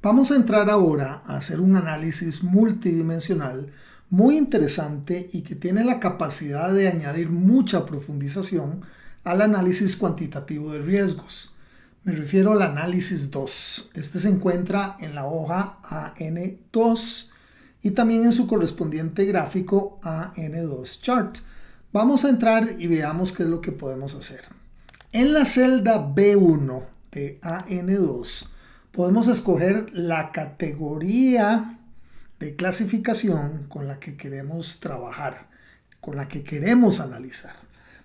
Vamos a entrar ahora a hacer un análisis multidimensional muy interesante y que tiene la capacidad de añadir mucha profundización al análisis cuantitativo de riesgos. Me refiero al análisis 2. Este se encuentra en la hoja AN2 y también en su correspondiente gráfico AN2 Chart. Vamos a entrar y veamos qué es lo que podemos hacer. En la celda B1 de AN2 podemos escoger la categoría de clasificación con la que queremos trabajar, con la que queremos analizar.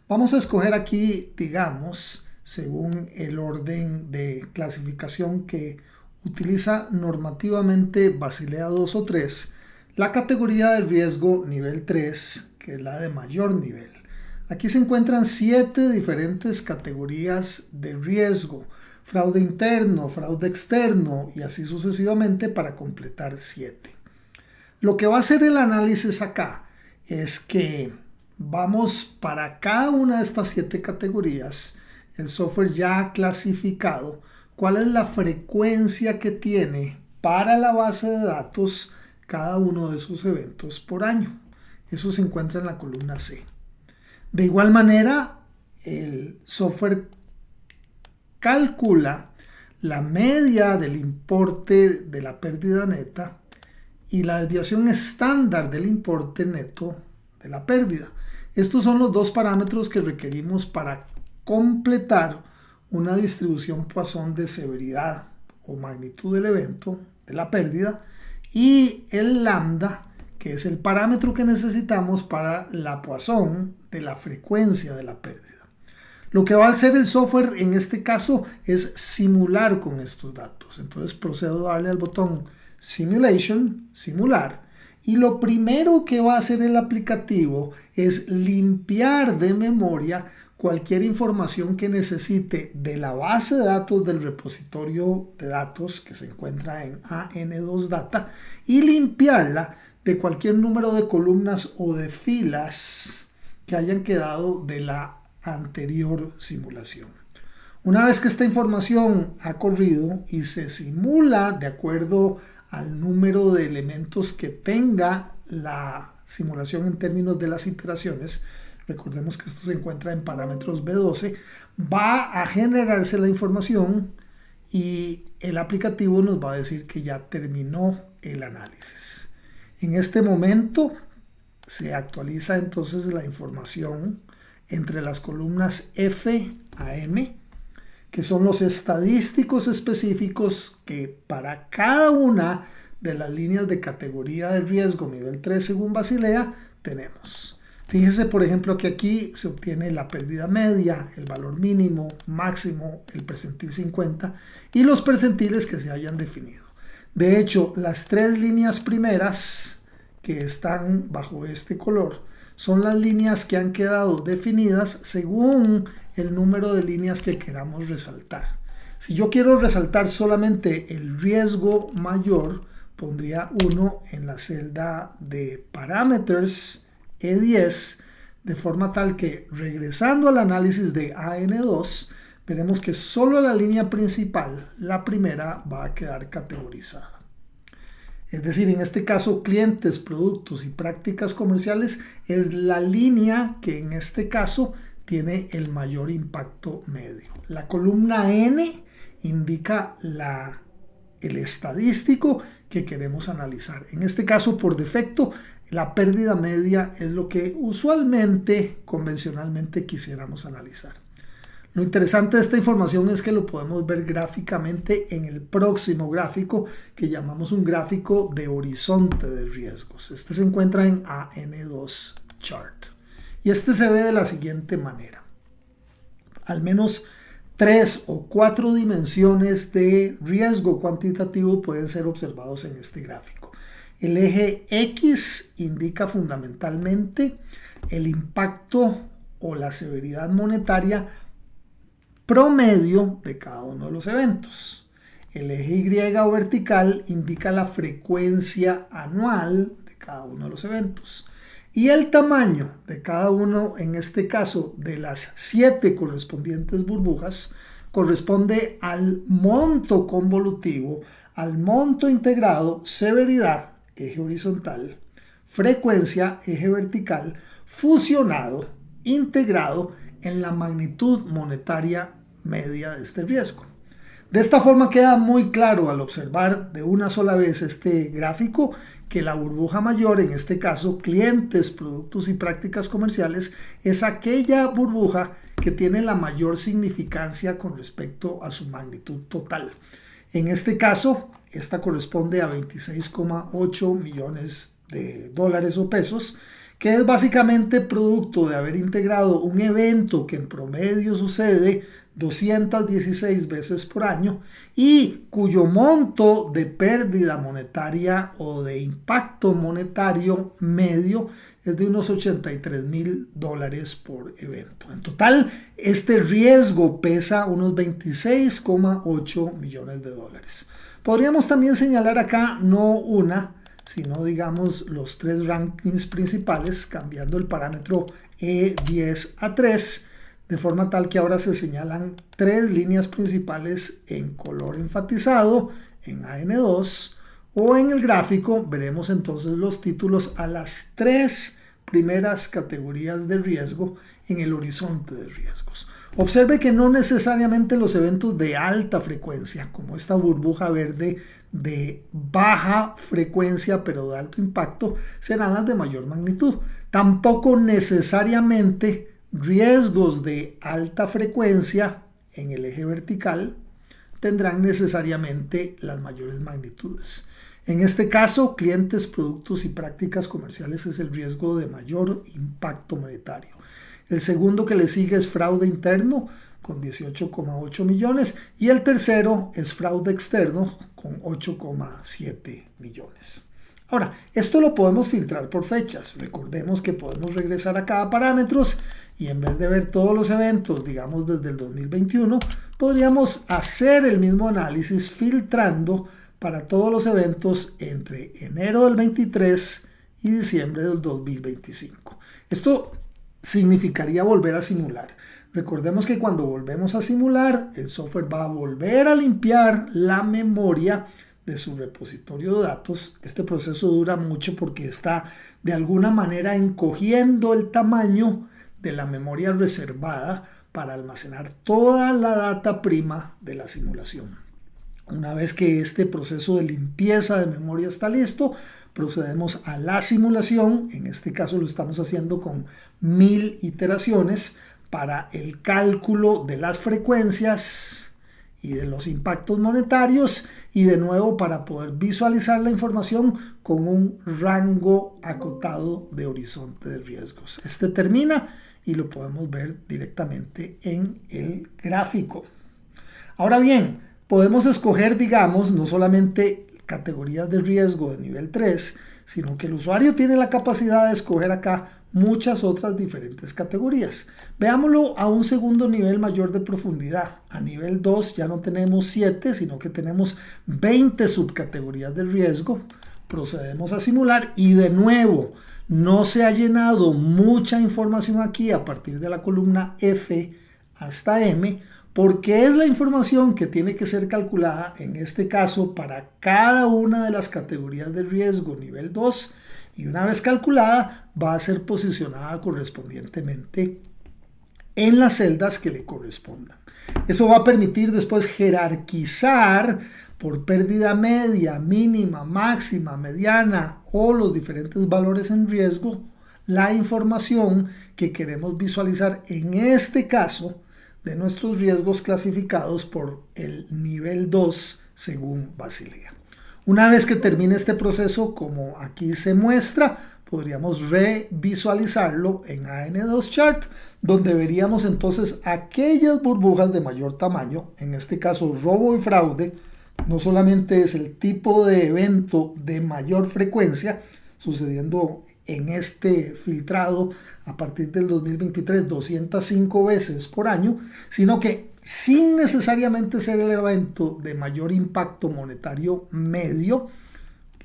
Vamos a escoger aquí, digamos, según el orden de clasificación que utiliza normativamente Basilea 2 o 3, la categoría de riesgo nivel 3, que es la de mayor nivel. Aquí se encuentran 7 diferentes categorías de riesgo: fraude interno, fraude externo y así sucesivamente para completar 7. Lo que va a hacer el análisis acá es que vamos para cada una de estas 7 categorías, el software ya ha clasificado cuál es la frecuencia que tiene para la base de datos cada uno de sus eventos por año. Eso se encuentra en la columna C. De igual manera, el software calcula la media del importe de la pérdida neta y la desviación estándar del importe neto de la pérdida. Estos son los dos parámetros que requerimos para completar una distribución Poisson de severidad o magnitud del evento de la pérdida, y el lambda, que es el parámetro que necesitamos para la Poisson de la frecuencia de la pérdida. Lo que va a hacer el software en este caso es simular con estos datos. Entonces procedo a darle al botón Simulation, simular, y lo primero que va a hacer el aplicativo es limpiar de memoria cualquier información que necesite de la base de datos del repositorio de datos que se encuentra en AN2 Data y limpiarla de cualquier número de columnas o de filas que hayan quedado de la anterior simulación. Una vez que esta información ha corrido y se simula de acuerdo al número de elementos que tenga la simulación en términos de las iteraciones, recordemos que esto se encuentra en parámetros B12, va a generarse la información y el aplicativo nos va a decir que ya terminó el análisis. En este momento se actualiza entonces la información entre las columnas F a M, que son los estadísticos específicos que para cada una de las líneas de categoría de riesgo nivel 3 según Basilea tenemos. Fíjese, por ejemplo, que aquí se obtiene la pérdida media, el valor mínimo, máximo, el percentil 50 y los percentiles que se hayan definido. De hecho, las 3 líneas primeras que están bajo este color son las líneas que han quedado definidas según el número de líneas que queramos resaltar. Si yo quiero resaltar solamente el riesgo mayor, pondría 1 en la celda de Parameters E10, de forma tal que, regresando al análisis de AN2, veremos que solo la línea principal, la primera, va a quedar categorizada. Es decir, en este caso, clientes, productos y prácticas comerciales es la línea que en este caso tiene el mayor impacto medio. La columna N indica el estadístico que queremos analizar. En este caso, por defecto, la pérdida media es lo que usualmente, convencionalmente quisiéramos analizar. Lo interesante de esta información es que lo podemos ver gráficamente en el próximo gráfico que llamamos un gráfico de horizonte de riesgos. Este se encuentra en AN2 Chart. Y este se ve de la siguiente manera. Al menos 3 o 4 dimensiones de riesgo cuantitativo pueden ser observados en este gráfico. El eje X indica fundamentalmente el impacto o la severidad monetaria promedio de cada uno de los eventos. El eje Y o vertical indica la frecuencia anual de cada uno de los eventos. Y el tamaño de cada uno, en este caso de las 7 correspondientes burbujas, corresponde al monto convolutivo al monto integrado, severidad, eje horizontal, frecuencia, eje vertical, fusionado, integrado en la magnitud monetaria media de este riesgo. De esta forma queda muy claro al observar de una sola vez este gráfico que la burbuja mayor, en este caso clientes, productos y prácticas comerciales, es aquella burbuja que tiene la mayor significancia con respecto a su magnitud total. En este caso, esta corresponde a 26,8 millones de dólares o pesos, que es básicamente producto de haber integrado un evento que en promedio sucede 216 veces por año y cuyo monto de pérdida monetaria o de impacto monetario medio es de unos $83,000 por evento. En total, este riesgo pesa unos 26,8 millones de dólares. Podríamos también señalar acá no una, sino digamos los tres rankings principales, cambiando el parámetro E10 a 3, de forma tal que ahora se señalan tres líneas principales en color enfatizado, en AN2, o en el gráfico veremos entonces los títulos a las tres primeras categorías de riesgo en el horizonte de riesgos. Observe que no necesariamente los eventos de alta frecuencia, como esta burbuja verde de baja frecuencia pero de alto impacto, serán las de mayor magnitud. Tampoco necesariamente riesgos de alta frecuencia en el eje vertical tendrán necesariamente las mayores magnitudes. En este caso, clientes, productos y prácticas comerciales es el riesgo de mayor impacto monetario. El segundo que le sigue es fraude interno con 18,8 millones y el tercero es fraude externo con 8,7 millones. Ahora, esto lo podemos filtrar por fechas. Recordemos que podemos regresar acá a parámetros y en vez de ver todos los eventos, digamos desde el 2021, podríamos hacer el mismo análisis filtrando para todos los eventos entre enero del 23 y diciembre del 2025. Esto significaría volver a simular. Recordemos que cuando volvemos a simular, el software va a volver a limpiar la memoria de su repositorio de datos. Este proceso dura mucho porque está de alguna manera encogiendo el tamaño de la memoria reservada para almacenar toda la data prima de la simulación. Una vez que este proceso de limpieza de memoria está listo, procedemos a la simulación. En este caso lo estamos haciendo con 1000 iteraciones para el cálculo de las frecuencias y de los impactos monetarios y de nuevo para poder visualizar la información con un rango acotado de horizonte de riesgos. Este termina y lo podemos ver directamente en el gráfico. Ahora bien, podemos escoger, digamos, no solamente categorías de riesgo de nivel 3, sino que el usuario tiene la capacidad de escoger acá muchas otras diferentes categorías. Veámoslo a un segundo nivel mayor de profundidad. A nivel 2 ya no tenemos 7, sino que tenemos 20 subcategorías de riesgo. Procedemos a simular y de nuevo no se ha llenado mucha información aquí a partir de la columna F hasta M, porque es la información que tiene que ser calculada en este caso para cada una de las categorías de riesgo nivel 2 y una vez calculada va a ser posicionada correspondientemente en las celdas que le correspondan. Eso va a permitir después jerarquizar por pérdida media, mínima, máxima, mediana o los diferentes valores en riesgo la información que queremos visualizar en este caso de nuestros riesgos clasificados por el nivel 2 según Basilea. Una vez que termine este proceso, como aquí se muestra, podríamos revisualizarlo en AN2 Chart, donde veríamos entonces aquellas burbujas de mayor tamaño, en este caso robo y fraude. No solamente es el tipo de evento de mayor frecuencia sucediendo en este filtrado a partir del 2023 205 veces por año, sino que sin necesariamente ser el evento de mayor impacto monetario medio,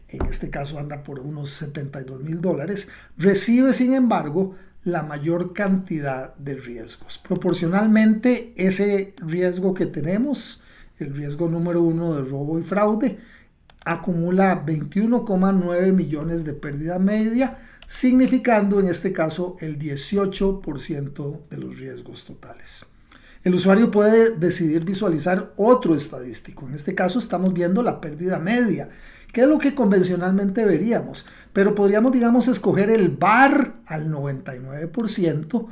en este caso anda por unos $72,000, recibe sin embargo la mayor cantidad de riesgos. Proporcionalmente ese riesgo que tenemos, el riesgo número 1 de robo y fraude, acumula 21,9 millones de pérdida media, significando en este caso el 18% de los riesgos totales. El usuario puede decidir visualizar otro estadístico. En este caso estamos viendo la pérdida media, que es lo que convencionalmente veríamos, pero podríamos, digamos, escoger el VAR al 99%,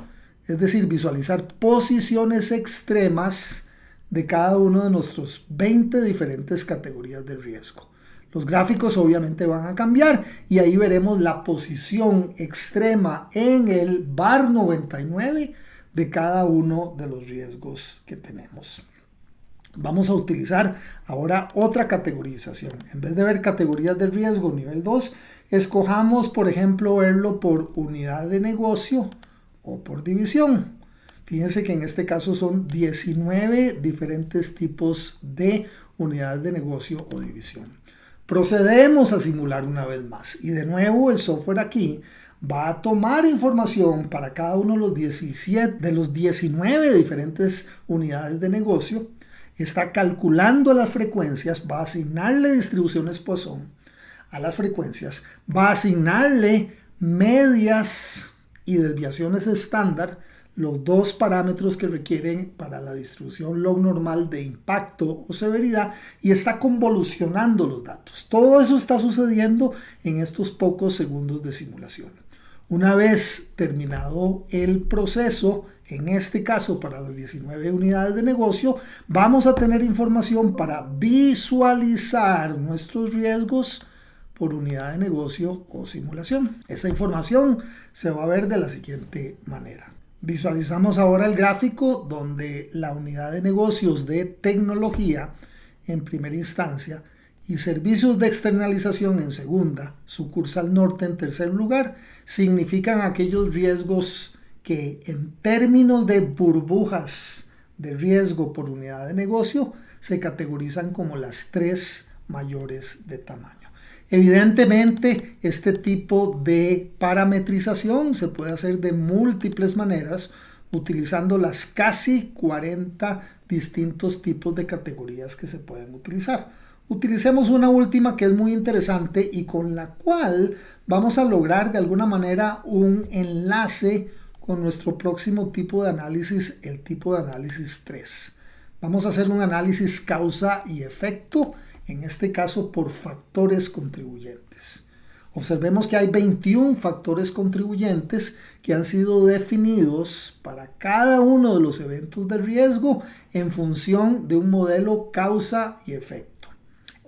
es decir, visualizar posiciones extremas de cada uno de nuestros 20 diferentes categorías de riesgo. Los gráficos obviamente van a cambiar y ahí veremos la posición extrema en el VAR 99 de cada uno de los riesgos que tenemos. Vamos a utilizar ahora otra categorización. En vez de ver categorías de riesgo nivel 2, escojamos, por ejemplo, verlo por unidad de negocio o por división. Fíjense que en este caso son 19 diferentes tipos de unidades de negocio o división. Procedemos a simular una vez más y de nuevo el software aquí va a tomar información para cada uno de los 19 diferentes unidades de negocio, está calculando las frecuencias, va a asignarle distribuciones Poisson a las frecuencias, va a asignarle medias y desviaciones estándar, los dos parámetros que requieren para la distribución log normal de impacto o severidad, y está convolucionando los datos. Todo eso está sucediendo en estos pocos segundos de simulación. Una vez terminado el proceso, en este caso para las 19 unidades de negocio, vamos a tener información para visualizar nuestros riesgos por unidad de negocio o simulación. Esa información se va a ver de la siguiente manera. Visualizamos ahora el gráfico donde la unidad de negocios de tecnología en primera instancia y servicios de externalización en segunda, sucursal norte en tercer lugar, significan aquellos riesgos que en términos de burbujas de riesgo por unidad de negocio se categorizan como las tres mayores de tamaño. Evidentemente, este tipo de parametrización se puede hacer de múltiples maneras utilizando las casi 40 distintos tipos de categorías que se pueden utilizar. Utilicemos una última que es muy interesante y con la cual vamos a lograr de alguna manera un enlace con nuestro próximo tipo de análisis, el tipo de análisis 3. Vamos a hacer un análisis causa y efecto, en este caso por factores contribuyentes. Observemos que hay 21 factores contribuyentes que han sido definidos para cada uno de los eventos de riesgo en función de un modelo causa y efecto.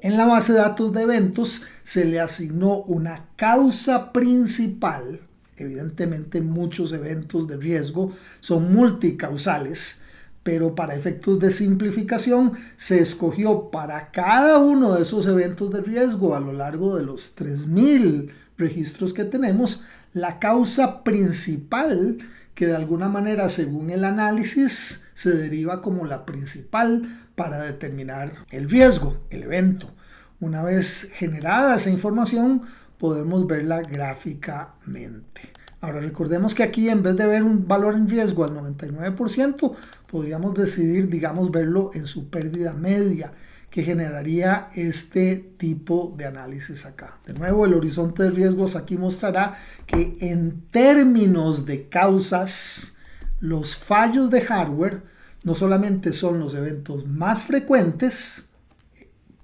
En la base de datos de eventos se le asignó una causa principal. Evidentemente muchos eventos de riesgo son multicausales, pero para efectos de simplificación se escogió para cada uno de esos eventos de riesgo a lo largo de los 3000 registros que tenemos, la causa principal que de alguna manera según el análisis se deriva como la principal para determinar el riesgo, el evento. Una vez generada esa información podemos verla gráficamente. Ahora recordemos que aquí en vez de ver un valor en riesgo al 99%, podríamos decidir, digamos, verlo en su pérdida media, que generaría este tipo de análisis acá. De nuevo, el horizonte de riesgos aquí mostrará que en términos de causas, los fallos de hardware no solamente son los eventos más frecuentes,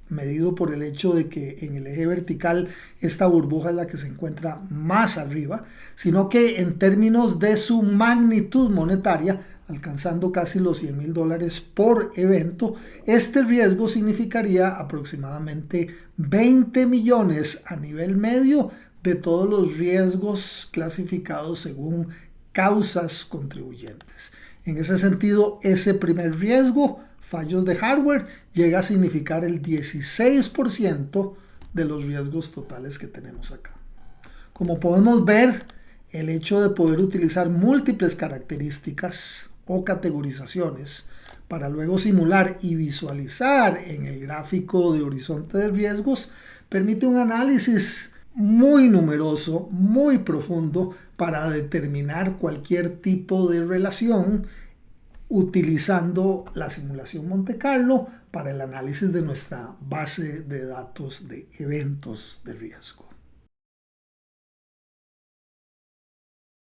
medido por el hecho de que en el eje vertical esta burbuja es la que se encuentra más arriba, sino que en términos de su magnitud monetaria, alcanzando casi los $100,000 por evento, este riesgo significaría aproximadamente 20 millones a nivel medio de todos los riesgos clasificados según causas contribuyentes. En ese sentido, ese primer riesgo, fallos de hardware, llega a significar el 16% de los riesgos totales que tenemos acá. Como podemos ver, el hecho de poder utilizar múltiples características o categorizaciones para luego simular y visualizar en el gráfico de horizonte de riesgos permite un análisis muy numeroso, muy profundo para determinar cualquier tipo de relación utilizando la simulación Monte Carlo para el análisis de nuestra base de datos de eventos de riesgo.